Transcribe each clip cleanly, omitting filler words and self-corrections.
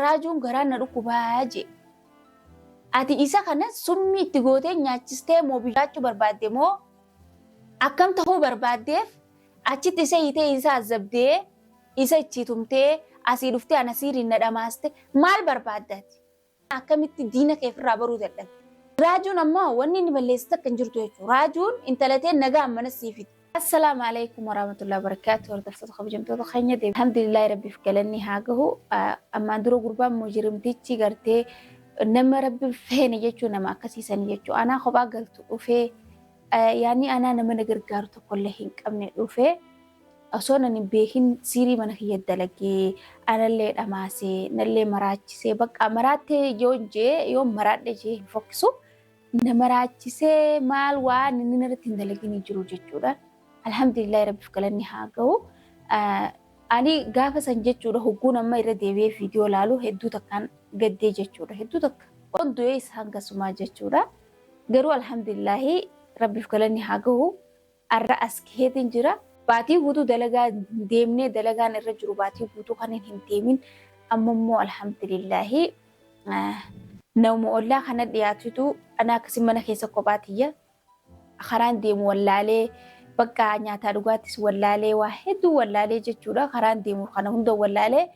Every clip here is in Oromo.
raajuun garaa na dhukkubaa jee. Ati isa kana summii itti gootee nyaachistee moo bitaachuu barbaadde moo akkam ta'uu barbaaddeef achitti isa hiitee isa azabdee isa ichiitumtee asii dhuftee ana siiriin na dhamaaste maal barbaaddaati? Akkamitti diina kee ofirraa baruu dadhabde? Raajuun ammoo wanni inni balleessitu akka hin jirtu jechuudha. Raajuun intalatee nagaa mana siifiti. Assalaamu alaikum warahmatullahi wabarakatuh. Hordoftoota kabajamtoota keenya deebi. Alhamdulillahi rabbiif galanni haa gahu. Ammaan dura gurbaan mujrimtichi gartee nama rabbi feene jechuun nama akkasiisan jechuudha. Anaa kophaa galtu dhufee yaani anaa nama na gargaaru tokkollee hin qabne dhufee osoo nan hin beekin siirii mana kiyya dalagee anallee dhamaasee nallee maraachisee bakka maraattee yoo maraadhe jee hin fokkisu na maraachisee maal waan inni narratti hin dalagin jiru jechuudha. Alhamdulillahi rabbiif galanni haa gahu. Ani gaafa san jechuudha hogguun amma irra deebi'ee viidiyoo laalu hedduu takkaan gaddee jechuudha. Hedduu takka wantoota isaan gasumaa jechuudha. Garuu alhamdulillahi rabbiif galanni haa gahu. Arra as keetiin jira. Baatii guutuu dalagaa deemnee dalagaan irra jiru baatii guutuu kan hin deemin amma immoo alhamdulillahi nama ollaa kana dhiyaatutu ana akkasii mana keessa kophaatiyya karaan deemu wallaalee bakka nyaataa dhugaattis wallaalee waa hedduu wallaalee jechuudha. Karaan deemu kana hunda wallaalee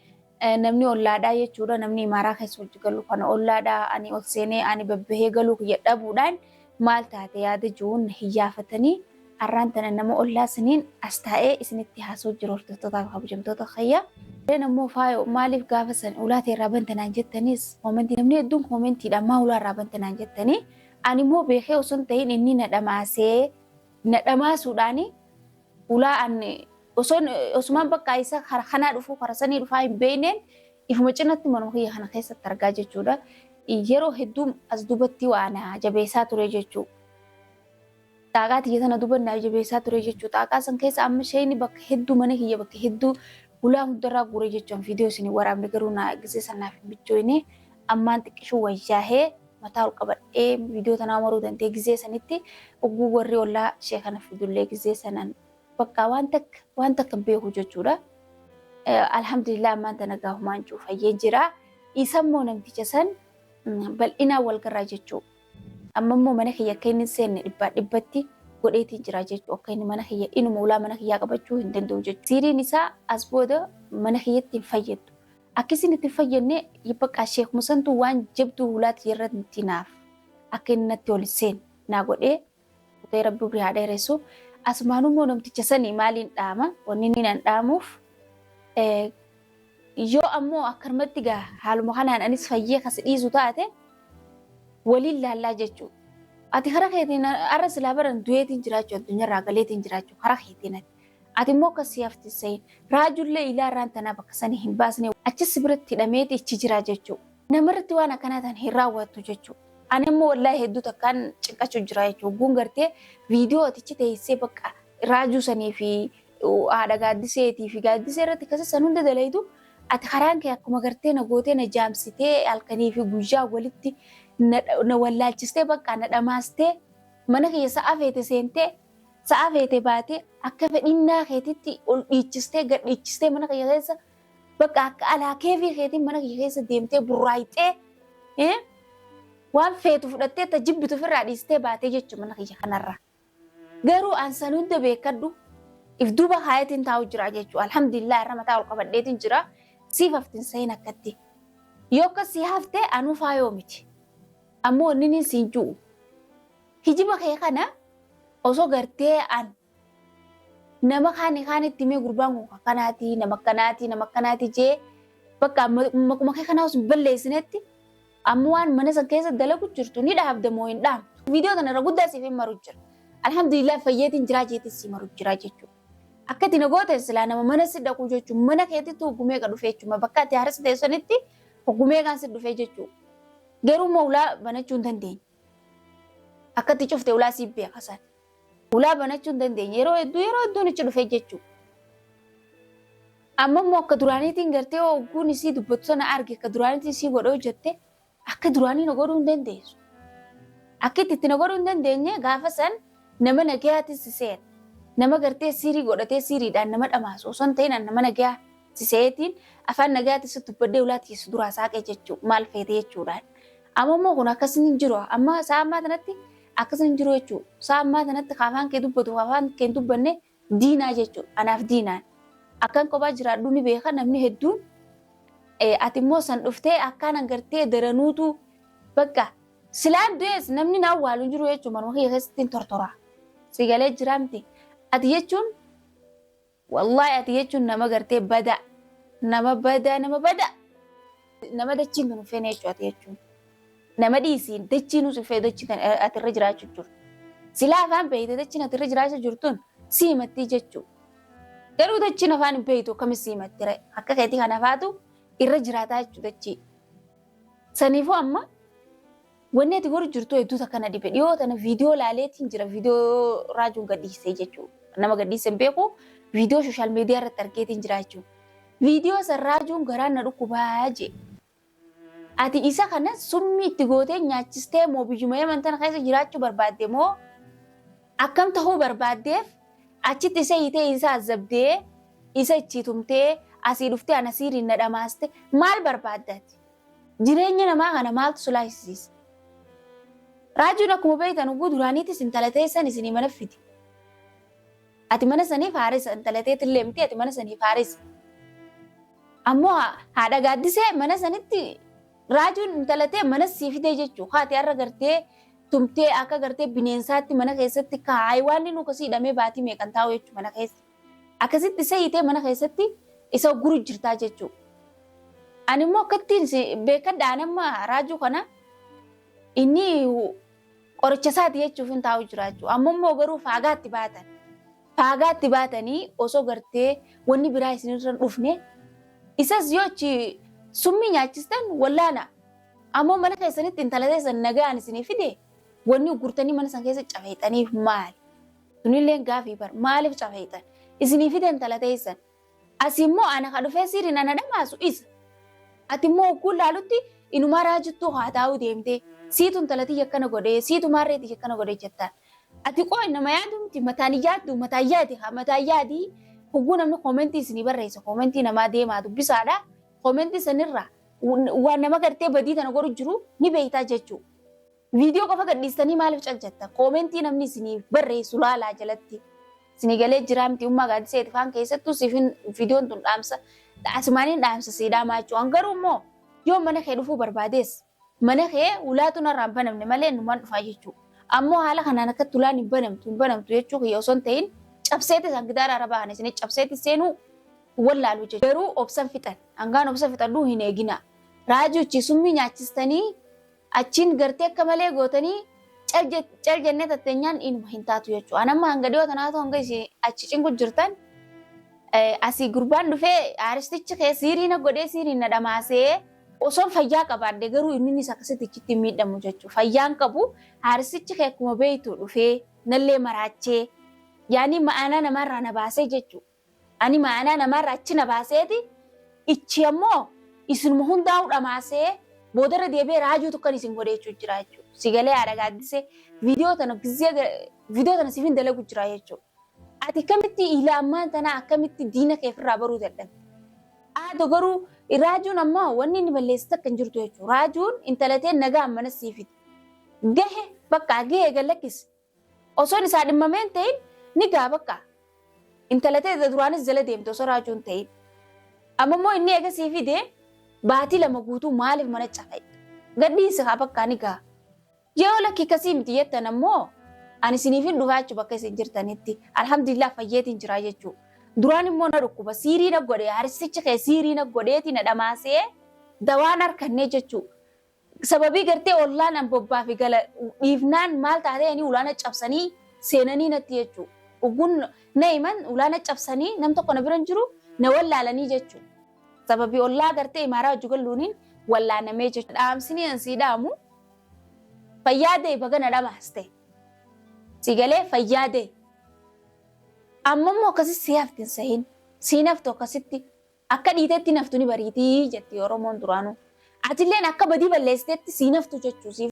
namni ollaadhaa jechuudha. Namni imaaraa keessa hojii galu kana ollaadhaa ani ol seenee ani babbahee galuu kiyya dhabuudhaan maal taate yaada jiruun hiyyaafatanii arraan tana nama ollaa siniin as taa'ee isinitti haasoo jiru hordoftoota kabajamtoota kiyya. Nammoo faayo maaliif gaafa san ulaa ta'e irraa bantanaan jettanis koomentii namni hedduun koomentiidhaan maa ulaa irraa bantanaan jettanii ani immoo beekee osoo hin ta'in inni na dhamaasee na dhamaasuudhaani ulaa ani osumaan bakka isa kanaa dhufuu karasanii dhufaa hin beekneen ifuma cinatti manuma kiyya kana keessatti argaa jechuudha. Yeroo hedduu as dubatti waan jabeessaa ture jechuudha. Xaaqaa tiyya sana dubannaa jabeessaa ture jechuudha. Xaaqaa san keessa amma isheen bakka hedduu mana kiyya bakka hedduu ulaa hundarraa guuree jechuun viidiyoo isin waraabne garuu na gisee sanaaf hin bichoone ammaan xiqqishuu wayyaahee mataa ol qabadhee viidiyoo tanaa maruu danda'e gisee sanitti ogguu warri ollaa ishee kana fidullee gisee sanan bakka waan takka beeku jechuudha. Alhamdulillah ammaan tana gaafumaan cuufayyee jira. Isammoo namticha san bal'inaa wal garraa jechuudha. Amma immoo mana kiyya akka inni seenne dhibbatti godheetiin jira jechuudha. Akka inni mana kiyya inuma ulaa mana kiyyaa qabachuu hin danda'u jechuudha. Siiriin isaa as booda mana kiyyatti hin fayyadu. Akkasiin itti fayyadne bakka Sheek Musantuu waan jabduu ulaatti irratti naaf akka inni natti ol seen naa godhee utee rabbi biraa haa dheeressu. Asmaanummoo namticha sanii maaliin dhaama wanni inni nan dhaamuuf yoo ammoo akkanumatti gaa haaluma kanaan anis fayyee kas dhiisu taate waliin laallaa jechuudha. Ati karaa keetiin arra silaa baran du'eetiin jiraachuu addunyaarraa galeetiin jiraachuu karaa keetiin ati immoo akkasii haftisee raajullee ilaarraan tanaa bakka sanii hin baasne achis biratti hidhameeti ichi jira jechuudha. Namarratti waan akkanaa tan hin raawwattu jechuudha. Ani immoo wallaahi hedduu takkaan cinqachuu jira jechuudha. Guun gartee viidiyoo atichi teessee bakka raajuu sanii fi haadha gaaddiseetii fi gaaddisee irratti akkasii hunda dalaytu ati karaan kee akkuma gartee na gootee na jaamsitee halkanii fi guyyaa walitti na wallaalchistee bakka na dhamaastee mana kiyya sa'a feete seentee sa'a feete baatee akka fedhinnaa keetitti ol dhiichistee gad dhiichistee mana kiyya keessa bakka akka alaakee fi keetiin mana kiyya keessa deemtee burraayixee waan feetu fudhattee ta jibbitu ofirraa dhiistee baatee jechuudha mana kiyya kanarra. Garuu ansan hunda beekadhu if duuba kaayatiin taa'u jira jechuudha. Alhamdulillah irra mataa ol qabadheetiin jira. Siif haftiin sayin akkatti. Yoo akkasii haftee anuu faayoo miti. Ammoo inni siin jiru. Hijiba kee kana osoo gartee nama kaanitti mee gurbaan kun akkanaati nama akkanaati jee bakka makuma kee kana osoo balleessinetti ammoo waan mana san keessa dalagu jirtu ni dhaabda moo hin dhaabdu. Viidiyoo kana irra guddaa siif hin maru jira. Alhamdulillah fayyeetiin jiraa jeetis si maru jira jechuudha. Akkati nagoota silaa nama mana si dhaquu jechuun mana keetitti hoggumee ka dhufee jechuudha. Bakka ati haarsa teessanitti hoggumee kan si dhufee jechuudha. Garuu immoo ulaa banachuu hin dandeenye. Akkatti cuftee ulaa siif beekasan. Ulaa banachuu hin dandeenye yeroo hedduun ichi dhufee jechuudha. Amma immoo akka duraaniitiin gartee hogguun isii dubbatu sana arge akka duraaniitiin isii godhuu jette akka duraanii na godhuu hin dandeessu. Akka itti na godhuu hin dandeenye gaafa san nama nagayaatis seera. Nama gartee siirii godhatee siiriidhaan nama dhamaasu osoo hin ta'in nama nagayaa seetiin afaan nagaatti si dubbadee ulaatti si duraa saaqee jechuu maal feete jechuudhaan. Amma kun akkasii hin jiru. Amma saammaa kanatti akkasii hin jiru jechuu. Saammaa kanatti afaan kee dubbatu afaan kee dubbanne diinaa jechuu. Anaaf diinaan. Akkan kophaa jiraadhu ni beeka namni hedduun. Ati immoo san dhuftee akkaan agartee daranuutu bakka silaan du'ees namni na awwaalu jiru jechuun manuma kiyya keessatti tortora. Sigalee jiraamti. Ati jechuun wallahi ati jechuun nama gartee bada. Nama bada nama dachiin kan ufeen jechuu ati jechuun. Nama dhiisiin dachiin ufee dachii kan ati irra jiraachuu jiru. Silaa afaan beeyte dachiin ati irra jiraachuu jirtuun siimattii jechuu. Garuu dachiin afaan hin beeytu akkamis siimattire akka keetii kan afaatu irra jiraataa jechuu dachii. Saniifuu amma wanni ati godhu jirtu hedduutu akkana dhibe. Dhiyoo tana viidiyoo laaleetiin jira. Viidiyoo raajuun gadhiisee jechuudha. Nama gadhiisee beeku viidiyoo sooshaal miidiyaa irratti argeetiin jira jechuudha. Viidiyoo san raajuun garaan na dhukkubaa jee. Ati isa kana summii itti gootee nyaachistee moo biyyuma Yemen keessa jiraachuu barbaadde moo akkam tahuu barbaaddeef achitti isa hiitee isa azabdee isa ichiitumtee asii dhuftee ana siiriin na dhamaaste maal barbaaddaati? Jireenya namaa kana maaltu sulaasisiisa? Raajuun akkuma beektan ugguu duraaniitis intala teessan isinii mana fidi. Ati mana saniif haarisa intala teetillee miti ati mana saniif haarisa. Ammoo haadha gaaddisee mana sanitti raajuun intala tee mana sii fidee jechuu. Haati har'a gartee tumtee akka gartee bineensaatti mana keessatti kaa'ee waan inni nuka siidhamee baatii meeqan taa'u jechuu mana keessa. Akkasitti isa hiitee mana keessatti isa guru jirtaa jechuu. Ani immoo akkattiin beekadhaa nama raajuu kana inni qoricha isaati jechuuf hin taa'u jiraachuu. Amma immoo garuu faagaatti baatan. Faagaatti baatanii osoo gartee wanni biraa isinirra dhufne isas yoo achi summii nyaachistan wallaana. Ammoo mana keessanitti intala teessan nagaan isinii fide wanni gurtanii mana san keessa cafeexaniif maali? Sunillee gaafii bar maaliif cafeexan? Isinii fide intala teessan. Asi immoo ana ka dhufee sirriin ana dhamaasu isa. Ati immoo ogguu laalutti inumaa raajittuu haa taa'uu deemtee siitu intalatii yakkana godhee siitu maarreetii yakkana godhee jettaan. Ati qoo nama yaadumti mataan yaadi hogguu namni koomentii isinii barreessa koomentii namaa deemaa dubbisaadha. Koomentii sanirraa waan nama gartee badii tana godhu jiru ni beektaa jechuudha. Viidiyoo qofa gadhiistanii maaliif caljatta? Koomentii namni isinii barreessu laalaa jalatti. Isinii galee jiraamti ummaa gaaddisee ifaan keessattuu siifin viidiyoon tun dhaamsa. Asmaaniin dhaamsa siidhaamaa jechuudha. Garuu immoo yoo mana kee dhufuu barbaadees mana kee ulaatu narraa hin banamne malee numaan dhufaa jechuudha. Ammoo haala kanaan akkatti ulaan hin banamtu jechuudha yoo osoo hin ta'in cabseeti sangidaara arabaan isin cabseeti seenuu wallaalu jechuudha. Garuu obsan fixan hangaan obsa fixadhuu hin eegina. Raajuuchi summii nyaachistanii achiin gartee akka malee gootanii cal jennee tatteenyaan inuma hin taatu jechuudha. Anamma hanga dhiyoo tanaa ta'u hanga isin achi cingu jirtan asii gurbaan dhufee aaristichi kee siiriina godhee siiriin na dhamaasee osoon fayyaa qabaadde garuu inni isa akkasitti ichitti miidhamu jechuudha. Fayyaan qabu aaristichi kee akkuma beeytu dhufee nallee maraachee yaani ma'anaa namarraa na baasee jechuudha. Ani ma'anaa namarraa achi na baaseeti ichi ammoo isinuma hundaa'u dhamaasee boodarra deebi'ee raajuu tokkon isin godhee jira jechuudha. Sigalee haadha gaaddisee viidiyoo tana siifin dalagu jira jechuudha. Ati akkamitti ilaamaan tana akkamitti diina kee ofirraa baruu dadhabde? Haadha garuu raajuun ammoo wanni inni balleessitu akka hin jirtu jechuudha. Raajuun intalateen nagaan mana siifiti. Gahe bakka gahee gallakkisi. Osoon isaa dhimmameen ta'in ni gaa bakka. Intalatee duraanis jala deemte osoo raajuun ta'in. Amma immoo inni eega siifidee baatii lama guutuu maaliif mana cafee? Gadhiisi haa bakka ni gaa. Yoo lakkii kasii miti jettan ammoo ani isiniifin dhufaachu bakka isin jirtanitti alhamdulillah fayyeetiin jira jechuudha. Duraan immoo na dhukkuba siirii na godhee haarsichi kee siirii na godheeti na dhamaasee dawaan harkannee jechuudha. Sababii gartee ollaan an bobbaa fi gala dhiifnaan maal taatee ani ulaana cabsanii seenanii natti jechuudha. Ugun na himan ulaana cabsanii nam tokko na biran jiru na wallaalanii jechuudha. Sababii ollaa gartee imaaraa hojii galluuniin wallaanamee jechuudha. Dhaamsinii ansii dhaamu fayyaadee baga na dhamaaste. Sigalee fayyaadee. Amma immoo akkasitti si haftin sahin. Si naftu akkasitti akka dhiiteetti naftu ni bariitii jetti Oromoon duraanuu. Atilleen akka badii balleessiteetti si naftu jechuusi.